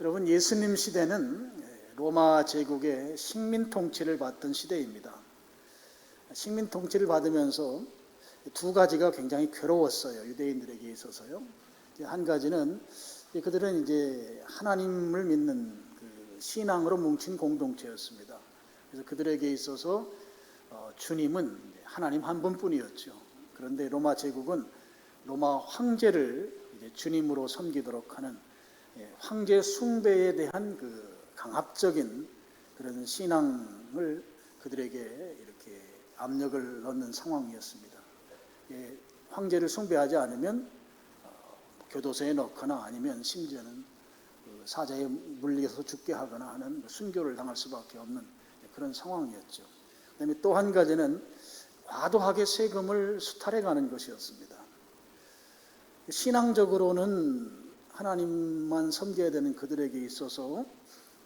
여러분, 예수님 시대는 로마 제국의 식민 통치를 받던 시대입니다. 식민 통치를 받으면서 두 가지가 굉장히 괴로웠어요. 유대인들에게 있어서요. 한 가지는 그들은 이제 하나님을 믿는 그 신앙으로 뭉친 공동체였습니다. 그래서 그들에게 있어서 주님은 하나님 한 분뿐이었죠. 그런데 로마 제국은 로마 황제를 이제 주님으로 섬기도록 하는 황제 숭배에 대한 그 강압적인 그런 신앙을 그들에게 이렇게 압력을 넣는 상황이었습니다. 황제를 숭배하지 않으면 교도소에 넣거나 아니면 심지어는 사자에 물려서 죽게 하거나 하는 순교를 당할 수밖에 없는 그런 상황이었죠. 그다음에 또 한 가지는 과도하게 세금을 수탈해가는 것이었습니다. 신앙적으로는 하나님만 섬겨야 되는 그들에게 있어서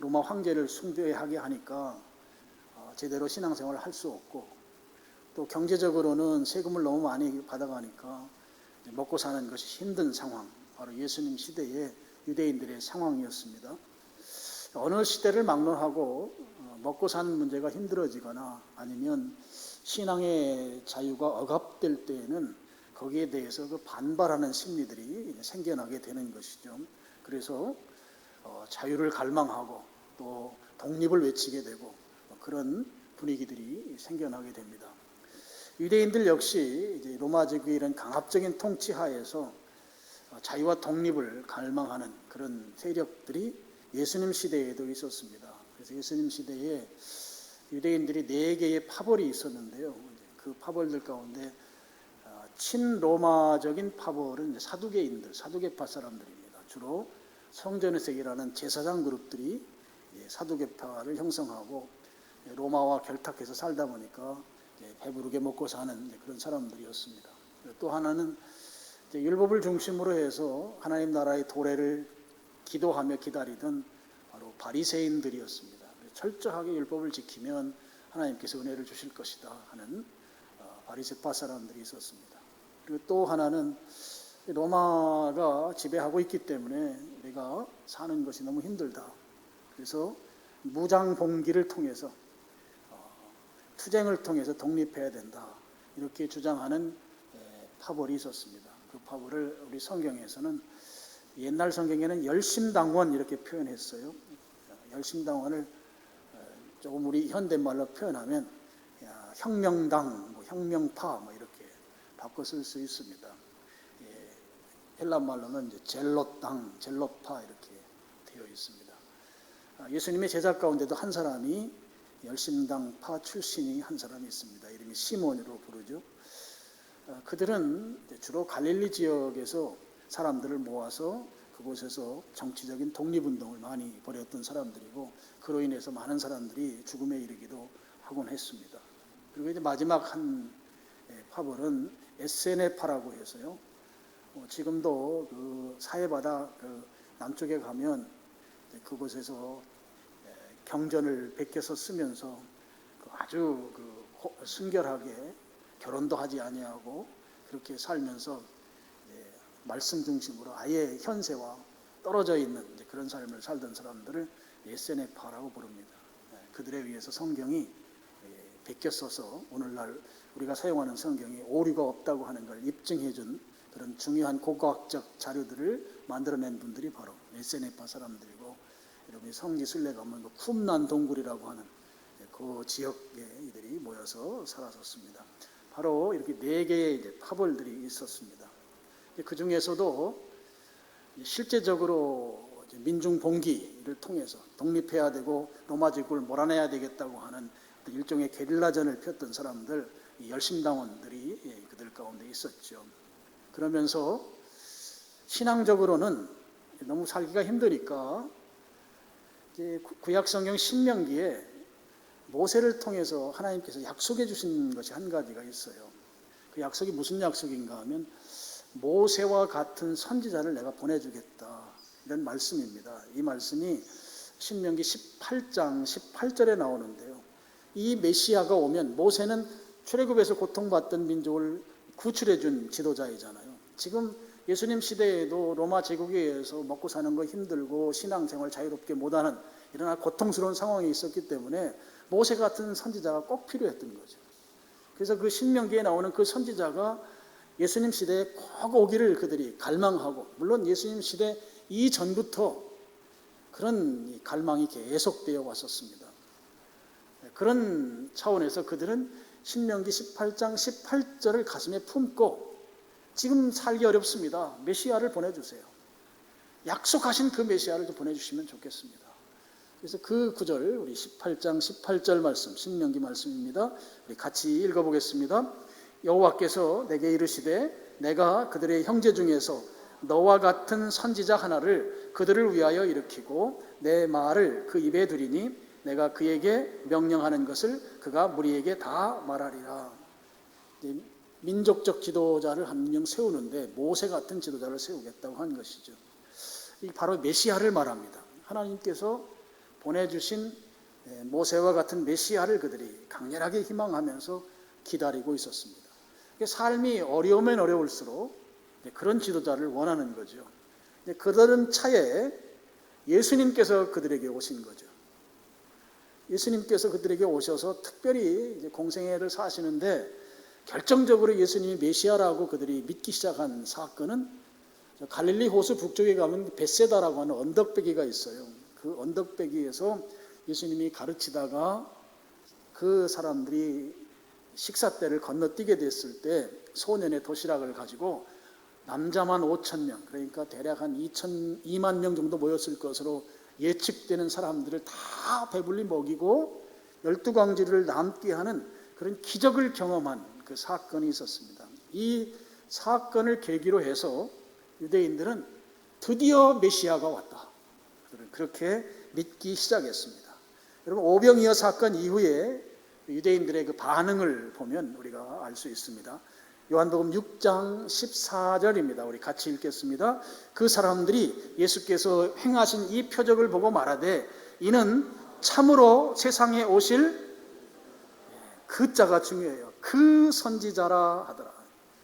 로마 황제를 숭배하게 하니까 제대로 신앙생활을 할 수 없고, 또 경제적으로는 세금을 너무 많이 받아가니까 먹고 사는 것이 힘든 상황, 바로 예수님 시대의 유대인들의 상황이었습니다. 어느 시대를 막론하고 먹고 사는 문제가 힘들어지거나 아니면 신앙의 자유가 억압될 때에는 거기에 대해서 그 반발하는 심리들이 생겨나게 되는 것이죠. 그래서 자유를 갈망하고 또 독립을 외치게 되고 그런 분위기들이 생겨나게 됩니다. 유대인들 역시 이제 로마 제국의 이런 강압적인 통치 하에서 자유와 독립을 갈망하는 그런 세력들이 예수님 시대에도 있었습니다. 그래서 예수님 시대에 유대인들이 4개의 파벌이 있었는데요. 그 파벌들 가운데 친로마적인 파벌은 사두개인들, 사두개파 사람들입니다. 주로 성전에서 일하는 제사장 그룹들이 사두개파를 형성하고 로마와 결탁해서 살다 보니까 배부르게 먹고 사는 그런 사람들이었습니다. 또 하나는 율법을 중심으로 해서 하나님 나라의 도래를 기도하며 기다리던 바로 바리새인들이었습니다. 철저하게 율법을 지키면 하나님께서 은혜를 주실 것이다 하는 바리새파 사람들이 있었습니다. 그리고 또 하나는 로마가 지배하고 있기 때문에 우리가 사는 것이 너무 힘들다. 그래서 무장봉기를 통해서 투쟁을 통해서 독립해야 된다. 이렇게 주장하는 파벌이 있었습니다. 그 파벌을 우리 성경에서는 옛날 성경에는 열심당원 이렇게 표현했어요. 열심당원을 조금 우리 현대말로 표현하면 혁명당, 혁명파 이렇게 바꿔 쓸 수 있습니다. 헬라 말로는 이제 젤롯당, 젤롯파 이렇게 되어 있습니다. 예수님의 제자 가운데도 한 사람이 열심당파 출신이 한 사람이 있습니다. 이름이 시몬으로 부르죠. 그들은 주로 갈릴리 지역에서 사람들을 모아서 그곳에서 정치적인 독립운동을 많이 벌였던 사람들이고, 그로 인해서 많은 사람들이 죽음에 이르기도 하곤 했습니다. 그리고 이제 마지막 한 파벌은 에세네파라고 해서요. 지금도 그 사해바다 그 남쪽에 가면 그곳에서 경전을 베껴서 쓰면서 아주 순결하게 결혼도 하지 아니하고 그렇게 살면서 말씀 중심으로 아예 현세와 떨어져 있는 그런 삶을 살던 사람들을 에세네파라고 부릅니다. 그들에 의해서 성경이 베껴 써서 오늘날 우리가 사용하는 성경이 오류가 없다고 하는 걸 입증해 준 그런 중요한 고고학적 자료들을 만들어낸 분들이 바로 에세네파 사람들이고, 여러분이 성지 순례 가면 쿰난 동굴이라고 하는 그 지역에 이들이 모여서 살았었습니다. 바로 이렇게 4개의 파벌들이 있었습니다. 그 중에서도 실제적으로 민중 봉기를 통해서 독립해야 되고 로마 제국을 몰아내야 되겠다고 하는 일종의 게릴라전을 폈던 사람들, 열심당원들이 그들 가운데 있었죠. 그러면서 신앙적으로는 너무 살기가 힘드니까 구약 성경 신명기에 모세를 통해서 하나님께서 약속해 주신 것이 한 가지가 있어요. 그 약속이 무슨 약속인가 하면 모세와 같은 선지자를 내가 보내주겠다, 이런 말씀입니다. 이 말씀이 신명기 18장 18절에 나오는데요. 이 메시아가 오면, 모세는 출애굽에서 고통받던 민족을 구출해 준 지도자이잖아요. 지금 예수님 시대에도 로마 제국에 의해서 먹고 사는 거 힘들고 신앙생활 자유롭게 못하는 이런 고통스러운 상황에 있었기 때문에 모세 같은 선지자가 꼭 필요했던 거죠. 그래서 그 신명기에 나오는 그 선지자가 예수님 시대에 꼭 오기를 그들이 갈망하고, 물론 예수님 시대 이전부터 그런 갈망이 계속되어 왔었습니다. 그런 차원에서 그들은 신명기 18장 18절을 가슴에 품고 지금 살기 어렵습니다. 메시아를 보내주세요. 약속하신 그 메시아를 좀 보내주시면 좋겠습니다. 그래서 그 구절, 우리 18장 18절 말씀, 신명기 말씀입니다. 우리 같이 읽어보겠습니다. 여호와께서 내게 이르시되 내가 그들의 형제 중에서 너와 같은 선지자 하나를 그들을 위하여 일으키고 내 말을 그 입에 두리니 내가 그에게 명령하는 것을 그가 무리에게 다 말하리라. 민족적 지도자를 한 명 세우는데 모세 같은 지도자를 세우겠다고 한 것이죠. 이 바로 메시아를 말합니다. 하나님께서 보내주신 모세와 같은 메시아를 그들이 강렬하게 희망하면서 기다리고 있었습니다. 삶이 어려우면 어려울수록 그런 지도자를 원하는 거죠. 그러던 차에 예수님께서 그들에게 오신 거죠. 예수님께서 그들에게 오셔서 특별히 공생애를 사시는데 결정적으로 예수님이 메시아라고 그들이 믿기 시작한 사건은 갈릴리 호수 북쪽에 가면 벳세다라고 하는 언덕배기가 있어요. 그 언덕배기에서 예수님이 가르치다가 그 사람들이 식사 때를 건너뛰게 됐을 때 소년의 도시락을 가지고 남자만 5,000명, 그러니까 대략 한 2만 명 정도 모였을 것으로 예측되는 사람들을 다 배불리 먹이고 12광지를 남게 하는 그런 기적을 경험한 그 사건이 있었습니다. 이 사건을 계기로 해서 유대인들은 드디어 메시아가 왔다, 그렇게 믿기 시작했습니다. 여러분, 오병이어 사건 이후에 유대인들의 그 반응을 보면 우리가 알 수 있습니다. 요한복음 6장 14절입니다. 우리 같이 읽겠습니다. 그 사람들이 예수께서 행하신 이 표적을 보고 말하되 이는 참으로 세상에 오실 그 자가 중요해요. 그 선지자라 하더라.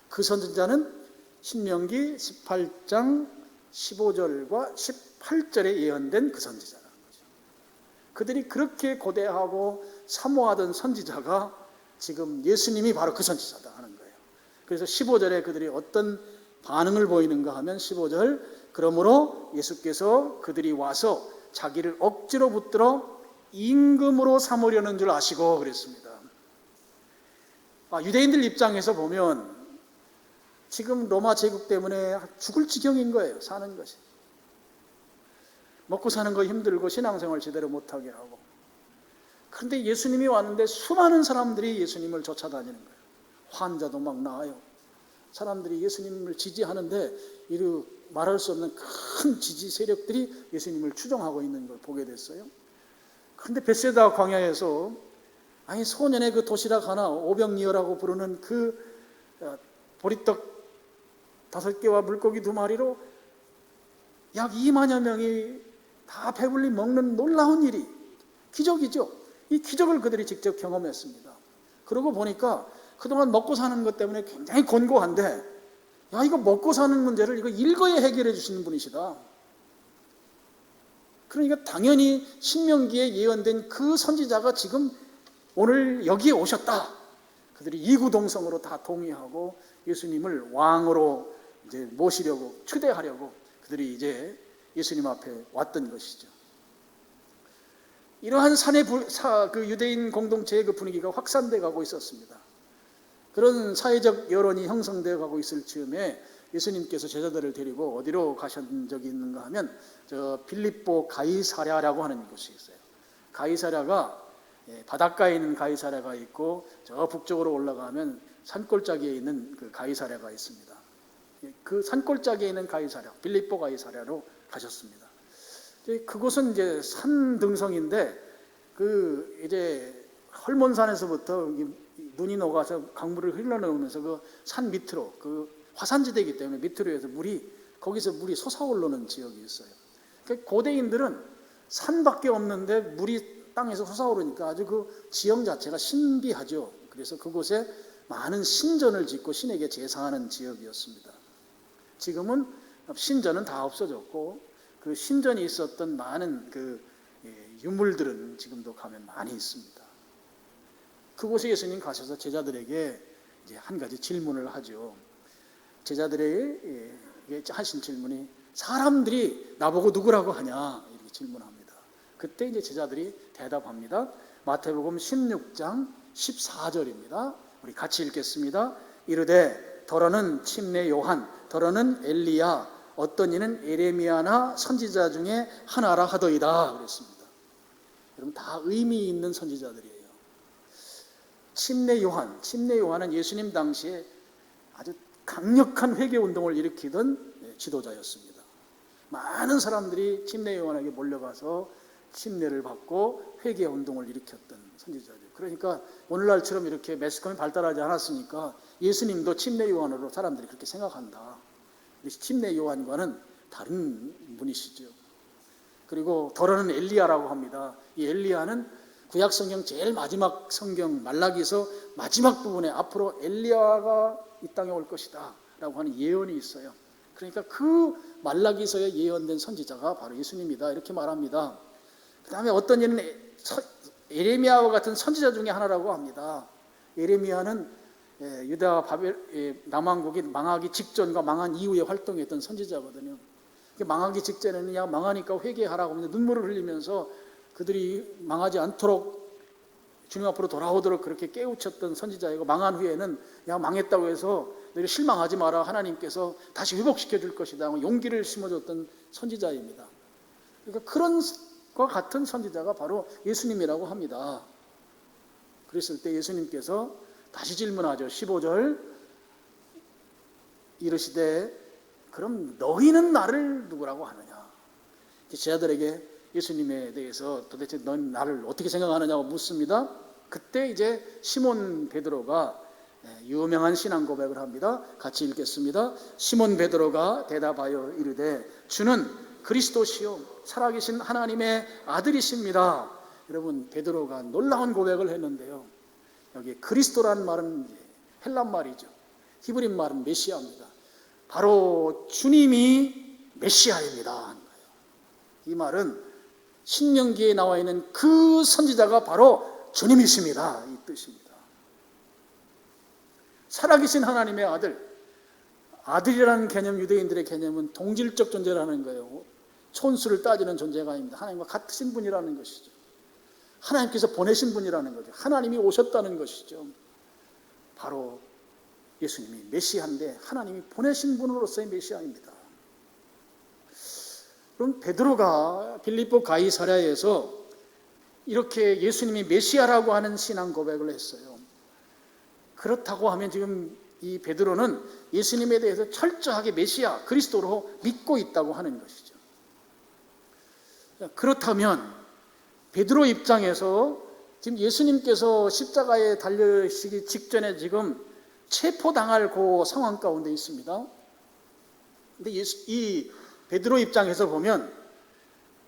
그 선지자는 신명기 18장 15절과 18절에 예언된 그 선지자라는 거죠. 그들이 그렇게 고대하고 사모하던 선지자가 지금 예수님이 바로 그 선지자다 하는 거예요. 그래서 15절에 그들이 어떤 반응을 보이는가 하면 15절, 그러므로 예수께서 그들이 와서 자기를 억지로 붙들어 임금으로 삼으려는 줄 아시고 그랬습니다. 유대인들 입장에서 보면 지금 로마 제국 때문에 죽을 지경인 거예요. 사는 것이. 먹고 사는 거 힘들고 신앙생활 제대로 못하게 하고. 그런데 예수님이 왔는데 수많은 사람들이 예수님을 쫓아다니는 거예요. 환자도 막 나아요. 사람들이 예수님을 지지하는데 이루 말할 수 없는 큰 지지 세력들이 예수님을 추종하고 있는 걸 보게 됐어요. 그런데 벳세다 광야에서 소년의 그 도시락 하나, 오병이어라고 부르는 그 보리떡 5개와 물고기 2마리로 약 2만여 명이 다 배불리 먹는 놀라운 일이, 기적이죠. 이 기적을 그들이 직접 경험했습니다. 그러고 보니까 그동안 먹고 사는 것 때문에 굉장히 곤고한데, 이거 먹고 사는 문제를 이거 일거에 해결해 주시는 분이시다. 그러니까 당연히 신명기에 예언된 그 선지자가 지금 오늘 여기에 오셨다. 그들이 이구동성으로 다 동의하고 예수님을 왕으로 이제 모시려고, 초대하려고 그들이 이제 예수님 앞에 왔던 것이죠. 이러한 그 유대인 공동체의 그 분위기가 확산돼 가고 있었습니다. 그런 사회적 여론이 형성되어 가고 있을 즈음에 예수님께서 제자들을 데리고 어디로 가신 적이 있는가 하면 저 빌립보 가이사랴라고 하는 곳이 있어요. 가이사랴가 바닷가에 있는 가이사랴가 있고 저 북쪽으로 올라가면 산골짜기에 있는 그 가이사랴가 있습니다. 그 산골짜기에 있는 가이사랴, 빌립보 가이사랴로 가셨습니다. 그곳은 이제 산 등성인데 그 이제 헐몬산에서부터 눈이 녹아서 강물을 흘러나오면서 그 산 밑으로, 그 화산지대이기 때문에 밑으로 해서 거기서 물이 솟아오르는 지역이 있어요. 그러니까 고대인들은 산밖에 없는데 물이 땅에서 솟아오르니까 아주 그 지형 자체가 신비하죠. 그래서 그곳에 많은 신전을 짓고 신에게 제사하는 지역이었습니다. 지금은 신전은 다 없어졌고 그 신전이 있었던 많은 그 유물들은 지금도 가면 많이 있습니다. 그곳에 예수님 가셔서 제자들에게 이제 한 가지 질문을 하죠. 제자들에게 하신 질문이 사람들이 나보고 누구라고 하냐 이렇게 질문합니다. 그때 이제 제자들이 대답합니다. 마태복음 16장 14절입니다. 우리 같이 읽겠습니다. 이르되 더러는 침례 요한, 더러는 엘리야, 어떤 이는 예레미야나 선지자 중에 하나라 하더이다 그랬습니다. 여러분 다 의미 있는 선지자들이에요. 침례 요한은 예수님 당시에 아주 강력한 회개 운동을 일으키던 지도자였습니다. 많은 사람들이 침례 요한에게 몰려가서 침례를 받고 회개 운동을 일으켰던 선지자들. 그러니까 오늘날처럼 이렇게 매스컴이 발달하지 않았으니까 예수님도 침례 요한으로 사람들이 그렇게 생각한다. 침례 요한과는 다른 분이시죠. 그리고 더러는 엘리야라고 합니다. 이 엘리야는 구약 성경 제일 마지막 성경 말라기서 마지막 부분에 앞으로 엘리야가 이 땅에 올 것이다 라고 하는 예언이 있어요. 그러니까 그 말라기서에 예언된 선지자가 바로 예수님이다 이렇게 말합니다. 그 다음에 어떤 이는 예레미야와 같은 선지자 중에 하나라고 합니다. 예레미야는 유다 바벨 남왕국이 망하기 직전과 망한 이후에 활동했던 선지자거든요. 망하기 직전에는 망하니까 회개하라고 하면서 눈물을 흘리면서 그들이 망하지 않도록 주님 앞으로 돌아오도록 그렇게 깨우쳤던 선지자이고, 망한 후에는 야 망했다고 해서 너희 실망하지 마라, 하나님께서 다시 회복시켜 줄 것이다 용기를 심어줬던 선지자입니다. 그러니까 그런 것 같은 선지자가 바로 예수님이라고 합니다. 그랬을 때 예수님께서 다시 질문하죠. 15절 이르시되 그럼 너희는 나를 누구라고 하느냐. 제자들에게 예수님에 대해서 도대체 넌 나를 어떻게 생각하느냐고 묻습니다. 그때 이제 시몬 베드로가 유명한 신앙 고백을 합니다. 같이 읽겠습니다. 시몬 베드로가 대답하여 이르되 주는 그리스도시요 살아계신 하나님의 아들이십니다. 여러분, 베드로가 놀라운 고백을 했는데요. 여기 그리스도라는 말은 헬란 말이죠. 히브리 말은 메시아입니다. 바로 주님이 메시아입니다 하는 거예요. 이 말은 신명기에 나와 있는 그 선지자가 바로 주님이십니다 이 뜻입니다. 살아계신 하나님의 아들. 아들이라는 개념, 유대인들의 개념은 동질적 존재라는 거예요. 촌수를 따지는 존재가 아닙니다. 하나님과 같으신 분이라는 것이죠. 하나님께서 보내신 분이라는 거죠. 하나님이 오셨다는 것이죠. 바로 예수님이 메시아인데 하나님이 보내신 분으로서의 메시아입니다. 그럼 베드로가 빌립보 가이사랴에서 이렇게 예수님이 메시아라고 하는 신앙 고백을 했어요. 그렇다고 하면 지금 이 베드로는 예수님에 대해서 철저하게 메시아, 그리스도로 믿고 있다고 하는 것이죠. 그렇다면 베드로 입장에서 지금 예수님께서 십자가에 달리시기 직전에 지금 체포당할 그 상황 가운데 있습니다. 근데 이 베드로 입장에서 보면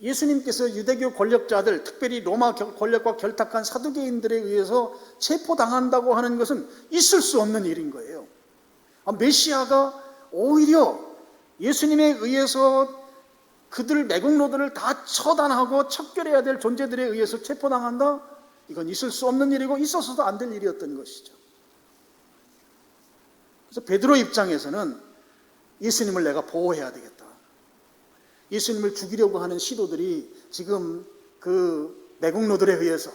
예수님께서 유대교 권력자들, 특별히 로마 권력과 결탁한 사두개인들에 의해서 체포당한다고 하는 것은 있을 수 없는 일인 거예요. 메시아가 오히려 예수님에 의해서 그들 매국노들을 다 처단하고 척결해야 될 존재들에 의해서 체포당한다? 이건 있을 수 없는 일이고 있어서도 안 될 일이었던 것이죠. 그래서 베드로 입장에서는 예수님을 내가 보호해야 되겠다. 예수님을 죽이려고 하는 시도들이 지금 그 매국노들에 의해서,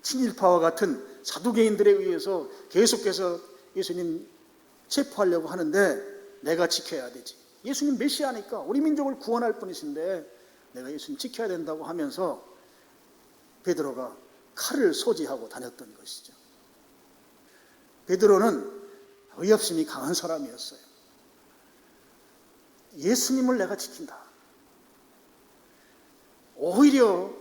친일파와 같은 사두개인들에 의해서 계속해서 예수님 체포하려고 하는데 내가 지켜야 되지. 예수님 메시아니까 우리 민족을 구원할 분이신데 내가 예수님 지켜야 된다고 하면서 베드로가 칼을 소지하고 다녔던 것이죠. 베드로는 의협심이 강한 사람이었어요. 예수님을 내가 지킨다. 오히려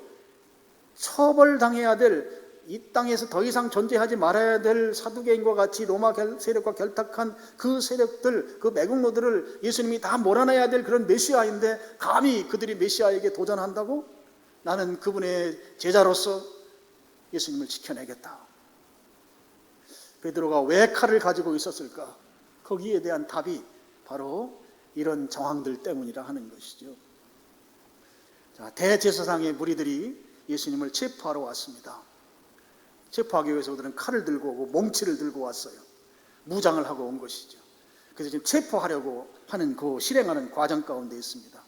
처벌당해야 될, 이 땅에서 더 이상 존재하지 말아야 될 사두개인과 같이 로마 세력과 결탁한 그 세력들, 그 매국노들을 예수님이 다 몰아내야 될 그런 메시아인데 감히 그들이 메시아에게 도전한다고? 나는 그분의 제자로서 예수님을 지켜내겠다. 베드로가 왜 칼을 가지고 있었을까? 거기에 대한 답이 바로 이런 정황들 때문이라 하는 것이죠. 자, 대제사장의 무리들이 예수님을 체포하러 왔습니다. 체포하기 위해서 그들은 칼을 들고 오고 몽치를 들고 왔어요. 무장을 하고 온 것이죠. 그래서 지금 체포하려고 하는 그 실행하는 과정 가운데 있습니다.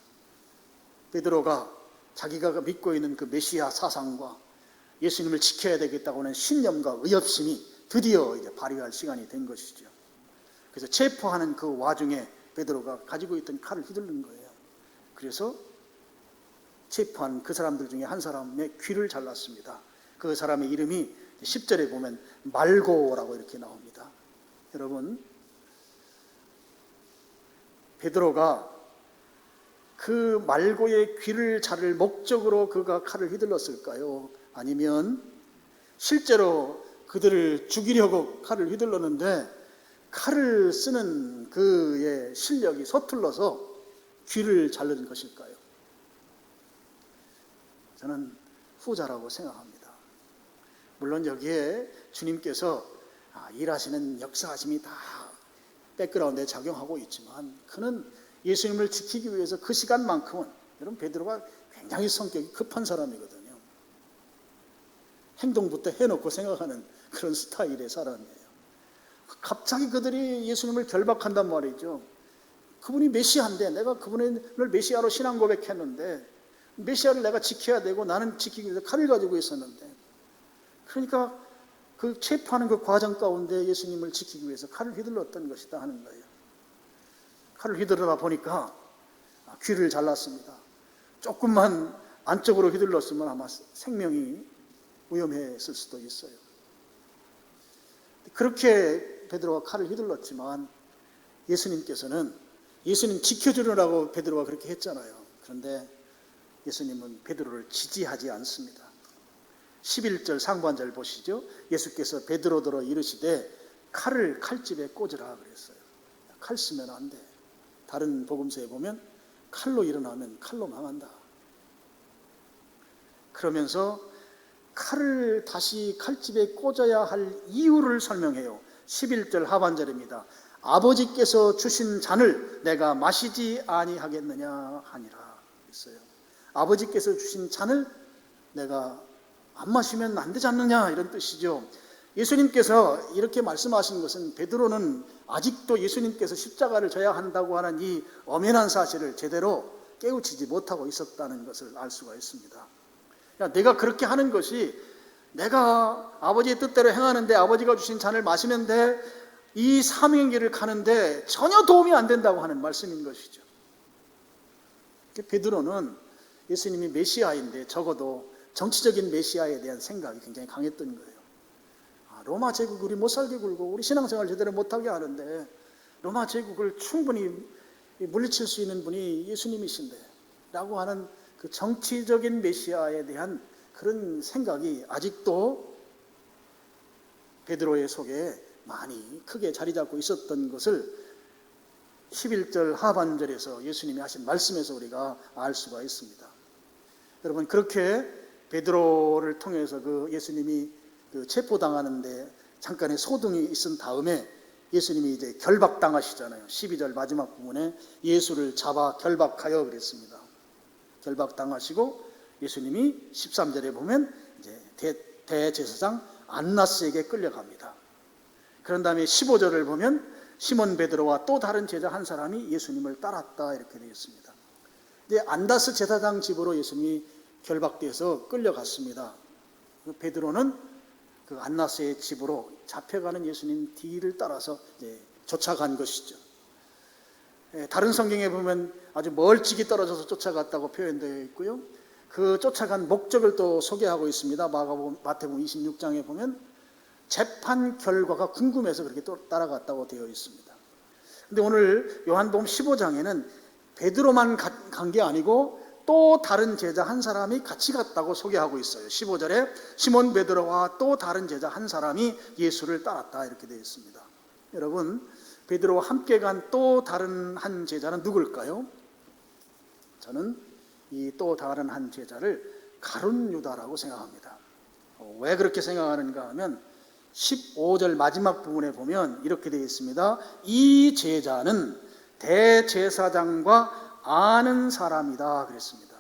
베드로가 자기가 믿고 있는 그 메시아 사상과 예수님을 지켜야 되겠다고 하는 신념과 의협심이 드디어 이제 발휘할 시간이 된 것이죠. 그래서 체포하는 그 와중에 베드로가 가지고 있던 칼을 휘두른 거예요. 그래서 체포한 그 사람들 중에 한 사람의 귀를 잘랐습니다. 그 사람의 이름이 10절에 보면 말고라고 이렇게 나옵니다. 여러분, 베드로가 그 말고의 귀를 자를 목적으로 그가 칼을 휘둘렀을까요? 아니면 실제로 그들을 죽이려고 칼을 휘둘렀는데 칼을 쓰는 그의 실력이 서툴러서 귀를 자르는 것일까요? 저는 후자라고 생각합니다. 물론 여기에 주님께서 일하시는 역사하심이 다 백그라운드에 작용하고 있지만 그는 예수님을 지키기 위해서 그 시간만큼은, 여러분, 베드로가 굉장히 성격이 급한 사람이거든요. 행동부터 해놓고 생각하는 그런 스타일의 사람이에요. 갑자기 그들이 예수님을 결박한단 말이죠. 그분이 메시아인데, 내가 그분을 메시아로 신앙 고백했는데 메시아를 내가 지켜야 되고 나는 지키기 위해서 칼을 가지고 있었는데, 그러니까 그 체포하는 그 과정 가운데 예수님을 지키기 위해서 칼을 휘둘렀던 것이다 하는 거예요. 칼을 휘두르다 보니까 귀를 잘랐습니다. 조금만 안쪽으로 휘둘렀으면 아마 생명이 위험했을 수도 있어요. 그렇게 베드로가 칼을 휘둘렀지만 예수님께서는, 예수님 지켜주려고 베드로가 그렇게 했잖아요. 그런데 예수님은 베드로를 지지하지 않습니다. 11절 상반절 보시죠. 예수께서 베드로더러 이르시되 칼을 칼집에 꽂으라 그랬어요. 칼 쓰면 안 돼. 다른 복음서에 보면 칼로 일어나면 칼로 망한다. 그러면서 칼을 다시 칼집에 꽂아야 할 이유를 설명해요. 11절 하반절입니다. 아버지께서 주신 잔을 내가 마시지 아니하겠느냐 하니라 했어요. 아버지께서 주신 잔을 내가 안 마시면 안 되지 않느냐, 이런 뜻이죠. 예수님께서 이렇게 말씀하신 것은 베드로는 아직도 예수님께서 십자가를 져야 한다고 하는 이 엄연한 사실을 제대로 깨우치지 못하고 있었다는 것을 알 수가 있습니다. 내가 그렇게 하는 것이, 내가 아버지의 뜻대로 행하는데, 아버지가 주신 잔을 마시는데, 이 사명의 길을 가는데 전혀 도움이 안 된다고 하는 말씀인 것이죠. 베드로는 예수님이 메시아인데 적어도 정치적인 메시아에 대한 생각이 굉장히 강했던 거예요. 로마 제국 우리 못 살게 굴고 우리 신앙생활 제대로 못하게 하는데 로마 제국을 충분히 물리칠 수 있는 분이 예수님이신데 라고 하는 그 정치적인 메시아에 대한 그런 생각이 아직도 베드로의 속에 많이 크게 자리 잡고 있었던 것을 11절 하반절에서 예수님이 하신 말씀에서 우리가 알 수가 있습니다. 여러분, 그렇게 베드로를 통해서 그 예수님이 그 체포당하는데 잠깐의 소동이 있은 다음에 예수님이 이제 결박당하시잖아요. 12절 마지막 부분에 예수를 잡아 결박하여 그랬습니다. 결박당하시고 예수님이 13절에 보면 이제 대제사장 안나스에게 끌려갑니다. 그런 다음에 15절을 보면 시몬 베드로와 또 다른 제자 한 사람이 예수님을 따랐다, 이렇게 되어 있습니다. 이제 안나스 제사장 집으로 예수님이 결박돼서 끌려갔습니다. 베드로는 그 안나스의 집으로 잡혀가는 예수님 뒤를 따라서 이제 쫓아간 것이죠. 다른 성경에 보면 아주 멀찍이 떨어져서 쫓아갔다고 표현되어 있고요. 그 쫓아간 목적을 또 소개하고 있습니다. 마태복음 26장에 보면 재판 결과가 궁금해서 그렇게 또 따라갔다고 되어 있습니다. 그런데 오늘 요한복음 15장에는 베드로만 간 게 아니고 또 다른 제자 한 사람이 같이 갔다고 소개하고 있어요. 15절에 시몬 베드로와 또 다른 제자 한 사람이 예수를 따랐다, 이렇게 되어 있습니다. 여러분, 베드로와 함께 간 또 다른 한 제자는 누굴까요? 저는 이 또 다른 한 제자를 가룟 유다라고 생각합니다. 왜 그렇게 생각하는가 하면 15절 마지막 부분에 보면 이렇게 되어 있습니다. 이 제자는 대제사장과 아는 사람이다 그랬습니다.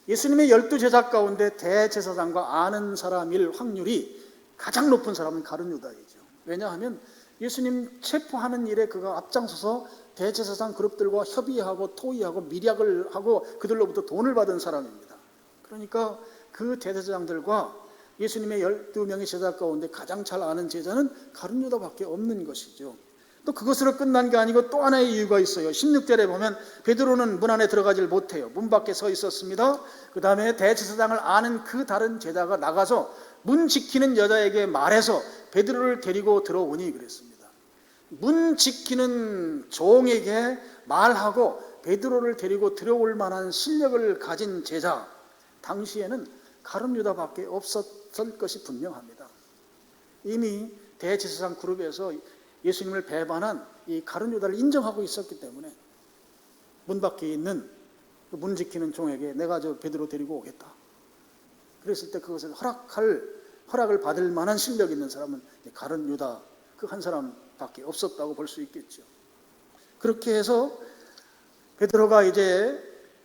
예수님의 12제자 가운데 대제사장과 아는 사람일 확률이 가장 높은 사람은 가룟 유다이죠. 왜냐하면 예수님 체포하는 일에 그가 앞장서서 대제사장 그룹들과 협의하고 토의하고 밀약을 하고 그들로부터 돈을 받은 사람입니다. 그러니까 그 대제사장들과 예수님의 12명의 제자 가운데 가장 잘 아는 제자는 가룟 유다밖에 없는 것이죠. 또 그것으로 끝난 게 아니고 또 하나의 이유가 있어요. 16절에 보면 베드로는 문 안에 들어가질 못해요. 문 밖에 서 있었습니다. 그 다음에 대제사장을 아는 그 다른 제자가 나가서 문 지키는 여자에게 말해서 베드로를 데리고 들어오니 그랬습니다. 문 지키는 종에게 말하고 베드로를 데리고 들어올 만한 실력을 가진 제자, 당시에는 가룟 유다밖에 없었을 것이 분명합니다. 이미 대제사장 그룹에서 예수님을 배반한 이 가룟 유다를 인정하고 있었기 때문에 문 밖에 있는 문 지키는 종에게 내가 저 베드로 데리고 오겠다. 그랬을 때 그것을 허락을 받을 만한 실력 있는 사람은 가룟 유다 그 한 사람밖에 없었다고 볼 수 있겠죠. 그렇게 해서 베드로가 이제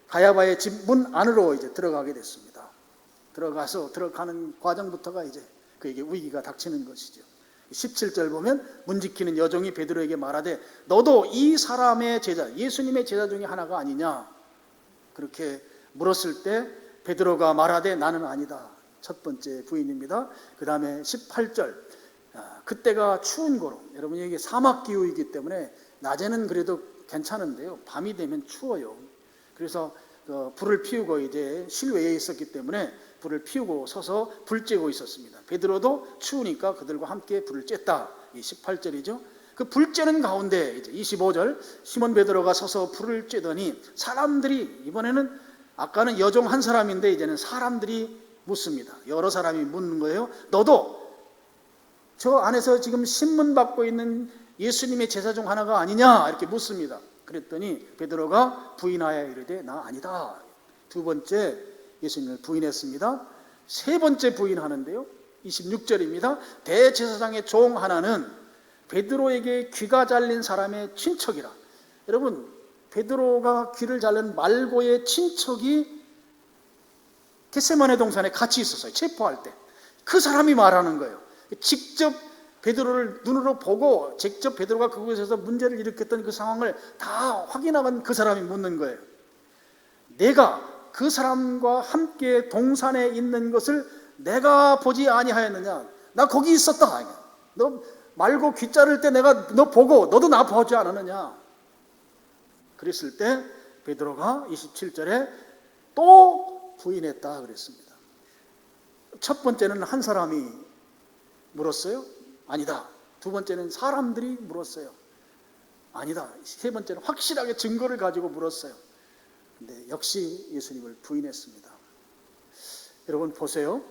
가야바의 집 문 안으로 이제 들어가게 됐습니다. 들어가는 과정부터가 이제 그에게 위기가 닥치는 것이죠. 17절 보면 문 지키는 여종이 베드로에게 말하되 너도 이 사람의 제자, 예수님의 제자 중에 하나가 아니냐? 그렇게 물었을 때 베드로가 말하되 나는 아니다. 첫 번째 부인입니다. 그 다음에 18절 그때가 추운 거로, 여러분 이게 사막 기후이기 때문에 낮에는 그래도 괜찮은데요, 밤이 되면 추워요. 그래서 불을 피우고 이제 실외에 있었기 때문에 불을 피우고 서서 불 쬐고 있었습니다. 베드로도 추우니까 그들과 함께 불을 쬐다. 이 18절이죠. 그 불 쬐는 가운데 이제 25절 시몬 베드로가 서서 불을 쬐더니 사람들이, 이번에는 아까는 여종 한 사람인데 이제는 사람들이 묻습니다. 여러 사람이 묻는 거예요. 너도 저 안에서 지금 신문 받고 있는 예수님의 제자 중 하나가 아니냐? 이렇게 묻습니다. 그랬더니 베드로가 부인하여 이르되 나 아니다. 두 번째 예수님을 부인했습니다. 세 번째 부인하는데요, 26절입니다. 대제사장의 종 하나는 베드로에게 귀가 잘린 사람의 친척이라. 여러분, 베드로가 귀를 잘린 말고의 친척이 겟세마네 동산에 같이 있었어요. 체포할 때 그 사람이 말하는 거예요. 직접 베드로를 눈으로 보고 직접 베드로가 그곳에서 문제를 일으켰던 그 상황을 다 확인한 그 사람이 묻는 거예요. 내가 그 사람과 함께 동산에 있는 것을 내가 보지 아니하였느냐? 나 거기 있었다. 너 말고 귀 자를 때 내가 너 보고 너도 나 보지 않았느냐? 그랬을 때 베드로가 27절에 또 부인했다 그랬습니다. 첫 번째는 한 사람이 물었어요. 아니다. 두 번째는 사람들이 물었어요. 아니다. 세 번째는 확실하게 증거를 가지고 물었어요. 근데 역시 예수님을 부인했습니다. 여러분 보세요.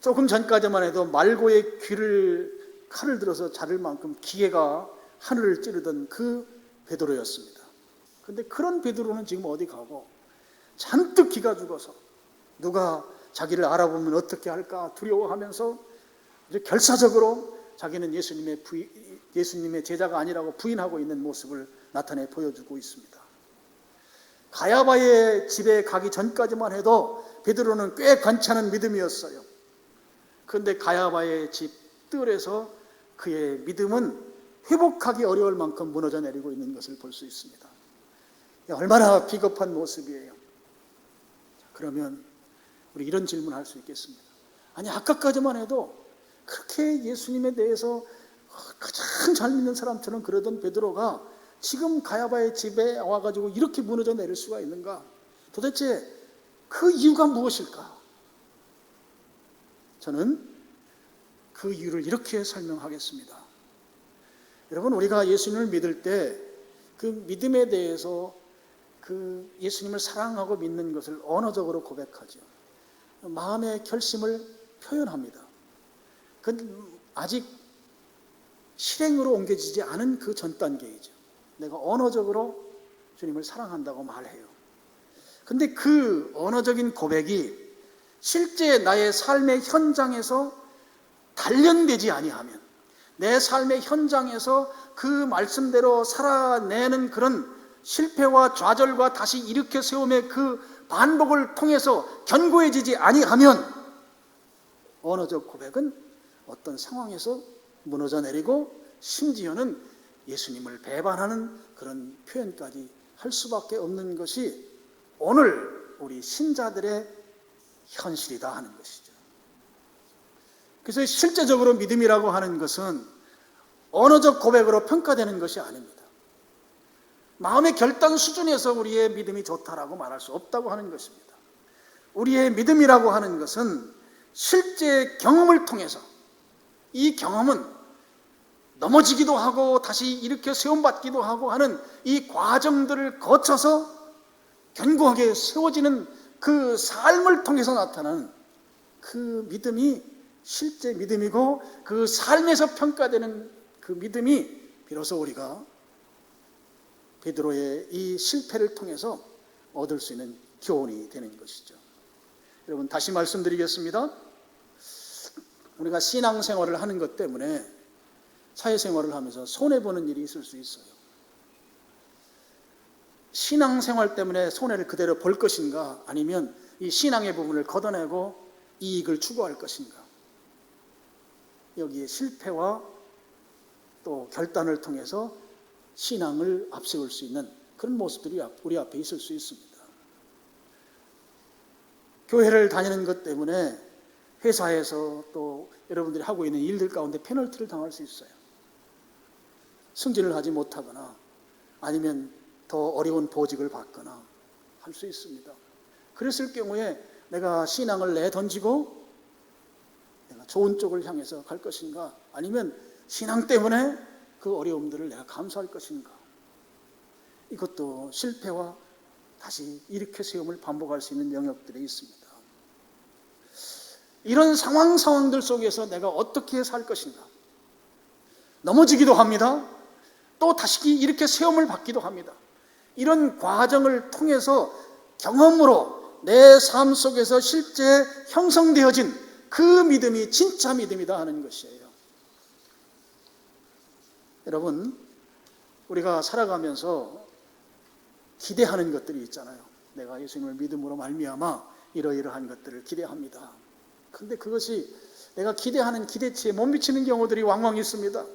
조금 전까지만 해도 말고의 칼을 들어서 자를 만큼 기계가 하늘을 찌르던 그 베드로였습니다. 근데 그런 베드로는 지금 어디 가고 잔뜩 기가 죽어서 누가 자기를 알아보면 어떻게 할까 두려워하면서 이제 결사적으로 자기는 예수님의 제자가 아니라고 부인하고 있는 모습을 나타내 보여주고 있습니다. 가야바의 집에 가기 전까지만 해도 베드로는 꽤 괜찮은 믿음이었어요. 그런데 가야바의 집 뜰에서 그의 믿음은 회복하기 어려울 만큼 무너져 내리고 있는 것을 볼 수 있습니다. 얼마나 비겁한 모습이에요. 그러면 우리 이런 질문을 할 수 있겠습니다. 아니 아까까지만 해도 그렇게 예수님에 대해서 가장 잘 믿는 사람처럼 그러던 베드로가 지금 가야바의 집에 와가지고 이렇게 무너져 내릴 수가 있는가? 도대체 그 이유가 무엇일까? 저는 그 이유를 이렇게 설명하겠습니다. 여러분, 우리가 예수님을 믿을 때 그 믿음에 대해서 그 예수님을 사랑하고 믿는 것을 언어적으로 고백하죠. 마음의 결심을 표현합니다. 그건 아직 실행으로 옮겨지지 않은 그 전 단계이죠. 내가 언어적으로 주님을 사랑한다고 말해요. 근데 그 언어적인 고백이 실제 나의 삶의 현장에서 단련되지 아니하면, 내 삶의 현장에서 그 말씀대로 살아내는 그런 실패와 좌절과 다시 일으켜 세움의 그 반복을 통해서 견고해지지 아니하면 언어적 고백은 어떤 상황에서 무너져 내리고 심지어는 예수님을 배반하는 그런 표현까지 할 수밖에 없는 것이 오늘 우리 신자들의 현실이다 하는 것이죠. 그래서 실제적으로 믿음이라고 하는 것은 언어적 고백으로 평가되는 것이 아닙니다. 마음의 결단 수준에서 우리의 믿음이 좋다라고 말할 수 없다고 하는 것입니다. 우리의 믿음이라고 하는 것은 실제 경험을 통해서, 이 경험은 넘어지기도 하고 다시 일으켜 세움받기도 하고 하는 이 과정들을 거쳐서 견고하게 세워지는 그 삶을 통해서 나타나는 그 믿음이 실제 믿음이고, 그 삶에서 평가되는 그 믿음이 비로소 우리가 베드로의 이 실패를 통해서 얻을 수 있는 교훈이 되는 것이죠. 여러분, 다시 말씀드리겠습니다. 우리가 신앙생활을 하는 것 때문에 사회생활을 하면서 손해보는 일이 있을 수 있어요. 신앙생활 때문에 손해를 그대로 볼 것인가, 아니면 이 신앙의 부분을 걷어내고 이익을 추구할 것인가. 여기에 실패와 또 결단을 통해서 신앙을 앞세울 수 있는 그런 모습들이 우리 앞에 있을 수 있습니다. 교회를 다니는 것 때문에 회사에서 또 여러분들이 하고 있는 일들 가운데 페널티를 당할 수 있어요. 승진을 하지 못하거나 아니면 더 어려운 보직을 받거나 할 수 있습니다. 그랬을 경우에 내가 신앙을 내던지고 내가 좋은 쪽을 향해서 갈 것인가, 아니면 신앙 때문에 그 어려움들을 내가 감수할 것인가. 이것도 실패와 다시 일으켜 세움을 반복할 수 있는 영역들이 있습니다. 이런 상황들 속에서 내가 어떻게 살 것인가. 넘어지기도 합니다. 또 다시 이렇게 세움을 받기도 합니다. 이런 과정을 통해서 경험으로 내 삶 속에서 실제 형성되어진 그 믿음이 진짜 믿음이다 하는 것이에요. 여러분, 우리가 살아가면서 기대하는 것들이 있잖아요. 내가 예수님을 믿음으로 말미암아 이러이러한 것들을 기대합니다. 그런데 그것이 내가 기대하는 기대치에 못 미치는 경우들이 왕왕 있습니다.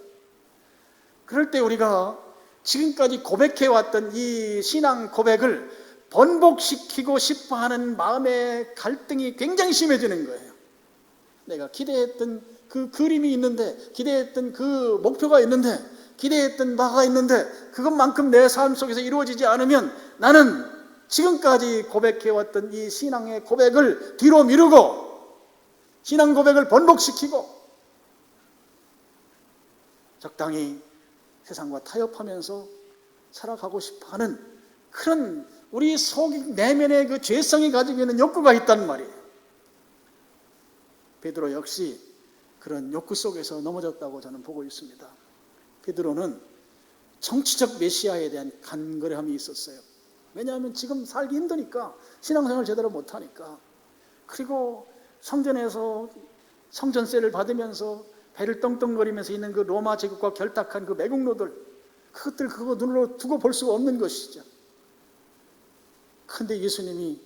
그럴 때 우리가 지금까지 고백해왔던 이 신앙 고백을 번복시키고 싶어하는 마음의 갈등이 굉장히 심해지는 거예요. 내가 기대했던 그 그림이 있는데, 기대했던 그 목표가 있는데, 기대했던 바가 있는데 그것만큼 내 삶 속에서 이루어지지 않으면 나는 지금까지 고백해왔던 이 신앙의 고백을 뒤로 미루고 신앙 고백을 번복시키고 적당히 세상과 타협하면서 살아가고 싶어하는 그런 우리 속 내면의 그 죄성이 가지고 있는 욕구가 있단 말이에요. 베드로 역시 그런 욕구 속에서 넘어졌다고 저는 보고 있습니다. 베드로는 정치적 메시아에 대한 간절함이 있었어요. 왜냐하면 지금 살기 힘드니까, 신앙생활을 제대로 못하니까. 그리고 성전에서 성전세를 받으면서 배를 떵떵거리면서 있는 그 로마 제국과 결탁한 그 매국노들, 그것들 그거 눈으로 두고 볼 수가 없는 것이죠. 그런데 예수님이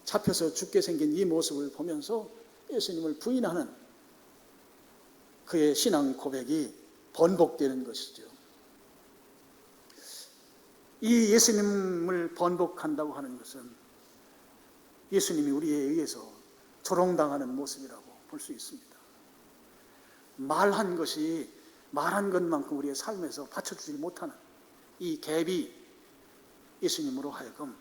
잡혀서 죽게 생긴 이 모습을 보면서 예수님을 부인하는 그의 신앙 고백이 번복되는 것이죠. 이 예수님을 번복한다고 하는 것은 예수님이 우리에 의해서 조롱당하는 모습이라고 볼 수 있습니다. 말한 것이 말한 것만큼 우리의 삶에서 받쳐주지 못하는 이 갭이 예수님으로 하여금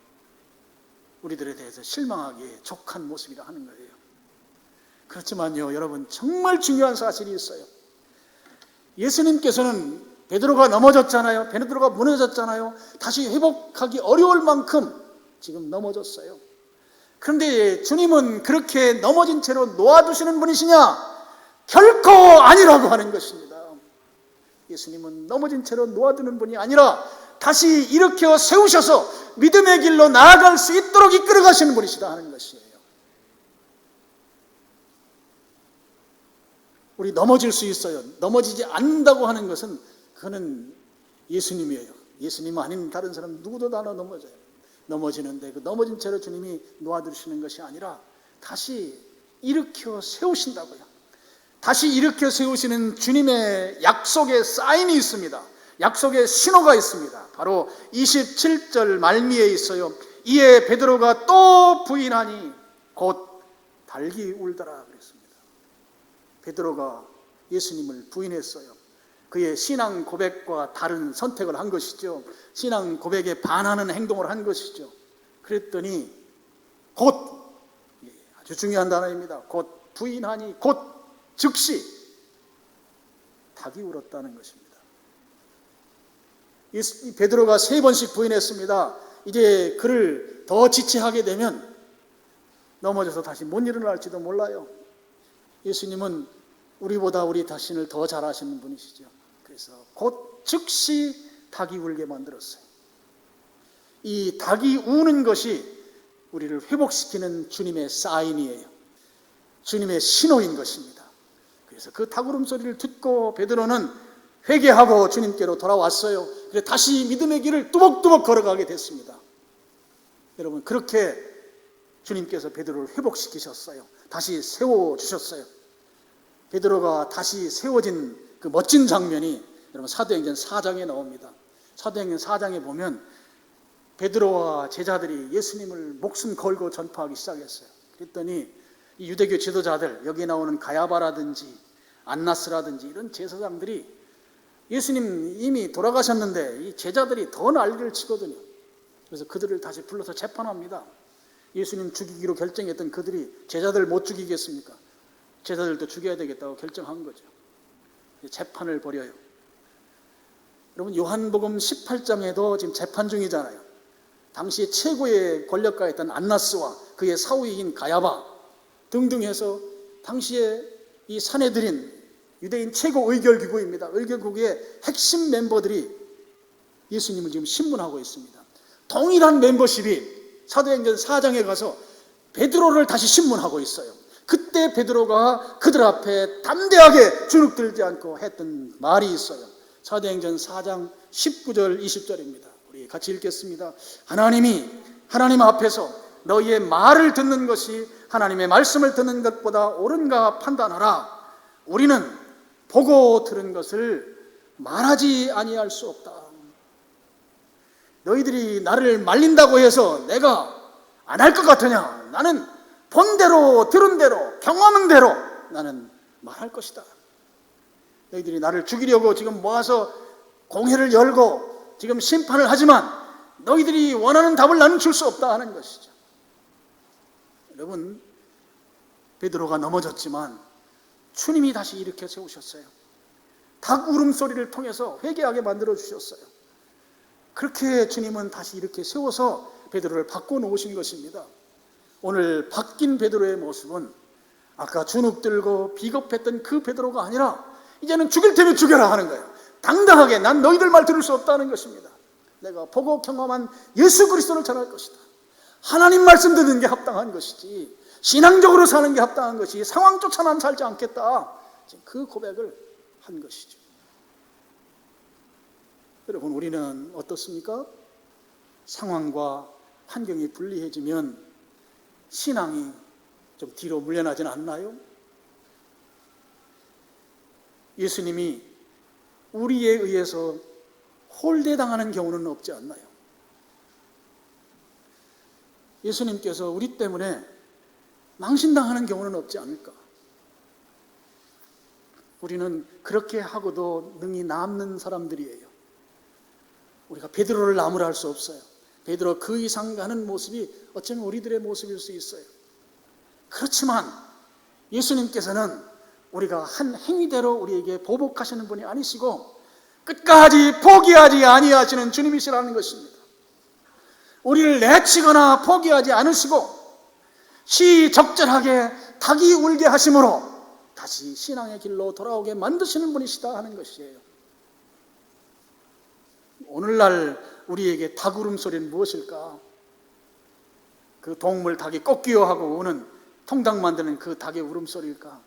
우리들에 대해서 실망하기에 족한 모습이라 하는 거예요. 그렇지만요, 여러분, 정말 중요한 사실이 있어요. 예수님께서는 베드로가 넘어졌잖아요. 베드로가 무너졌잖아요. 다시 회복하기 어려울 만큼 지금 넘어졌어요. 그런데 주님은 그렇게 넘어진 채로 놓아두시는 분이시냐? 결코 아니라고 하는 것입니다. 예수님은 넘어진 채로 놓아두는 분이 아니라 다시 일으켜 세우셔서 믿음의 길로 나아갈 수 있도록 이끌어 가시는 분이시다 하는 것이에요. 우리 넘어질 수 있어요. 넘어지지 않는다고 하는 것은 그거는 예수님이에요. 예수님 아닌 다른 사람 누구도 다 넘어져요. 넘어지는데 그 넘어진 채로 주님이 놓아주시는 것이 아니라 다시 일으켜 세우신다고요. 다시 일으켜 세우시는 주님의 약속의 사인이 있습니다. 약속의 신호가 있습니다. 바로 27절 말미에 있어요. 이에 베드로가 또 부인하니 곧 달기 울더라 그랬습니다. 베드로가 예수님을 부인했어요. 그의 신앙 고백과 다른 선택을 한 것이죠. 신앙 고백에 반하는 행동을 한 것이죠. 그랬더니 곧, 아주 중요한 단어입니다. 곧 부인하니 곧 즉시 닭이 울었다는 것입니다. 이 베드로가 3번씩 부인했습니다. 이제 그를 더 지체하게 되면 넘어져서 다시 못 일어날지도 몰라요. 예수님은 우리보다 우리 자신을 더 잘 아시는 분이시죠. 그래서 곧 즉시 닭이 울게 만들었어요. 이 닭이 우는 것이 우리를 회복시키는 주님의 사인이에요. 주님의 신호인 것입니다. 그래서 그 닭 울음소리를 듣고 베드로는 회개하고 주님께로 돌아왔어요. 그래서 다시 믿음의 길을 뚜벅뚜벅 걸어가게 됐습니다. 여러분, 그렇게 주님께서 베드로를 회복시키셨어요. 다시 세워주셨어요. 베드로가 다시 세워진 그 멋진 장면이 여러분 사도행전 4장에 나옵니다. 사도행전 4장에 보면 베드로와 제자들이 예수님을 목숨 걸고 전파하기 시작했어요. 그랬더니 이 유대교 지도자들, 여기 나오는 가야바라든지 안나스라든지 이런 제사장들이 예수님 이미 돌아가셨는데 이 제자들이 더 난리를 치거든요. 그래서 그들을 다시 불러서 재판합니다. 예수님 죽이기로 결정했던 그들이 제자들 못 죽이겠습니까? 제자들도 죽여야 되겠다고 결정한 거죠. 재판을 벌여요. 여러분, 요한복음 18장에도 지금 재판 중이잖아요. 당시에 최고의 권력가였던 안나스와 그의 사위인 가야바 등등 해서 당시에 이 산헤드린, 유대인 최고 의결기구입니다. 의결기구의 핵심 멤버들이 예수님을 지금 신문하고 있습니다. 동일한 멤버십이 사도행전 4장에 가서 베드로를 다시 신문하고 있어요. 그때 베드로가 그들 앞에 담대하게 주눅들지 않고 했던 말이 있어요. 사도행전 4장 19절 20절입니다. 우리 같이 읽겠습니다. 하나님 앞에서 너희의 말을 듣는 것이 하나님의 말씀을 듣는 것보다 옳은가 판단하라. 우리는 보고 들은 것을 말하지 아니할 수 없다. 너희들이 나를 말린다고 해서 내가 안 할 것 같으냐? 나는 본 대로 들은 대로 경험한 대로 나는 말할 것이다. 너희들이 나를 죽이려고 지금 모아서 공회를 열고 지금 심판을 하지만 너희들이 원하는 답을 나는 줄 수 없다 하는 것이죠. 여러분, 베드로가 넘어졌지만 주님이 다시 일으켜 세우셨어요. 닭 울음소리를 통해서 회개하게 만들어 주셨어요. 그렇게 주님은 다시 이렇게 세워서 베드로를 바꿔놓으신 것입니다. 오늘 바뀐 베드로의 모습은 아까 주눅들고 비겁했던 그 베드로가 아니라 이제는 죽일 테면 죽여라 하는 거예요. 당당하게 난 너희들 말 들을 수 없다는 것입니다. 내가 보고 경험한 예수 그리스도를 전할 것이다. 하나님 말씀 듣는 게 합당한 것이지 신앙적으로 사는 게 합당한 것이 상황 쫓아 난 살지 않겠다. 그 고백을 한 것이죠. 여러분, 우리는 어떻습니까? 상황과 환경이 불리해지면 신앙이 좀 뒤로 물러나지는 않나요? 예수님이 우리에 의해서 홀대당하는 경우는 없지 않나요? 예수님께서 우리 때문에 망신당하는 경우는 없지 않을까? 우리는 그렇게 하고도 능히 남는 사람들이에요. 우리가 베드로를 나무라 할 수 없어요. 베드로 그 이상 가는 모습이 어쩌면 우리들의 모습일 수 있어요. 그렇지만 예수님께서는 우리가 한 행위대로 우리에게 보복하시는 분이 아니시고 끝까지 포기하지 아니하시는 주님이시라는 것입니다. 우리를 내치거나 포기하지 않으시고 시적절하게 닭이 울게 하심으로 다시 신앙의 길로 돌아오게 만드시는 분이시다 하는 것이에요. 오늘날 우리에게 닭 울음소리는 무엇일까? 그 동물 닭이 꺾기어하고 우는 통닭 만드는 그 닭의 울음소리일까?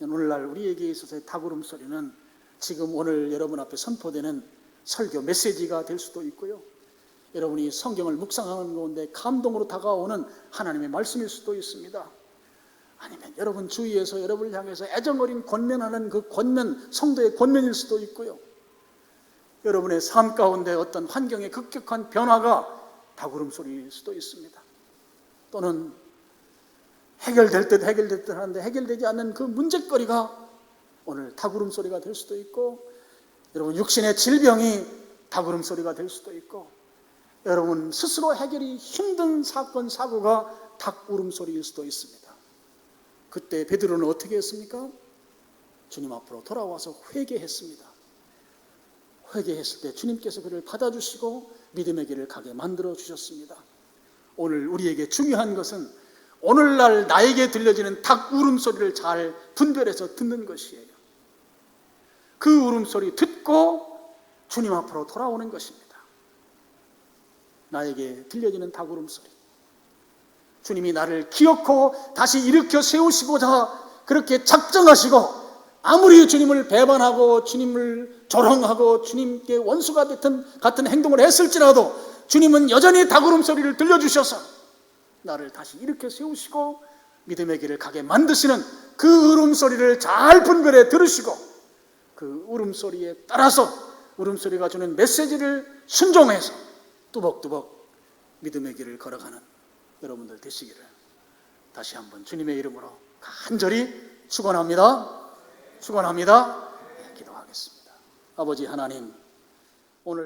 오늘날 우리에게 있어서의 닭울음 소리는 지금 오늘 여러분 앞에 선포되는 설교 메시지가 될 수도 있고요. 여러분이 성경을 묵상하는 가운데 감동으로 다가오는 하나님의 말씀일 수도 있습니다. 아니면 여러분 주위에서 여러분을 향해서 애정어린 권면하는 그 권면, 성도의 권면일 수도 있고요. 여러분의 삶 가운데 어떤 환경의 급격한 변화가 닭울음 소리일 수도 있습니다. 또는 해결될 듯 하는데 해결되지 않는 그 문제거리가 오늘 닭울음 소리가 될 수도 있고, 여러분 육신의 질병이 닭울음 소리가 될 수도 있고, 여러분 스스로 해결이 힘든 사건 사고가 닭울음 소리일 수도 있습니다. 그때 베드로는 어떻게 했습니까? 주님 앞으로 돌아와서 회개했습니다. 회개했을 때 주님께서 그를 받아주시고 믿음의 길을 가게 만들어 주셨습니다. 오늘 우리에게 중요한 것은 오늘날 나에게 들려지는 닭 울음소리를 잘 분별해서 듣는 것이에요. 그 울음소리 듣고 주님 앞으로 돌아오는 것입니다. 나에게 들려지는 닭 울음소리, 주님이 나를 기어코 다시 일으켜 세우시고자 그렇게 작정하시고, 아무리 주님을 배반하고 주님을 조롱하고 주님께 원수가 같은 행동을 했을지라도 주님은 여전히 닭 울음소리를 들려주셔서 나를 다시 일으켜 세우시고 믿음의 길을 가게 만드시는 그 울음소리를 잘 분별해 들으시고, 그 울음소리에 따라서 울음소리가 주는 메시지를 순종해서 뚜벅뚜벅 믿음의 길을 걸어가는 여러분들 되시기를 다시 한번 주님의 이름으로 간절히 축원합니다. 기도하겠습니다. 아버지 하나님, 오늘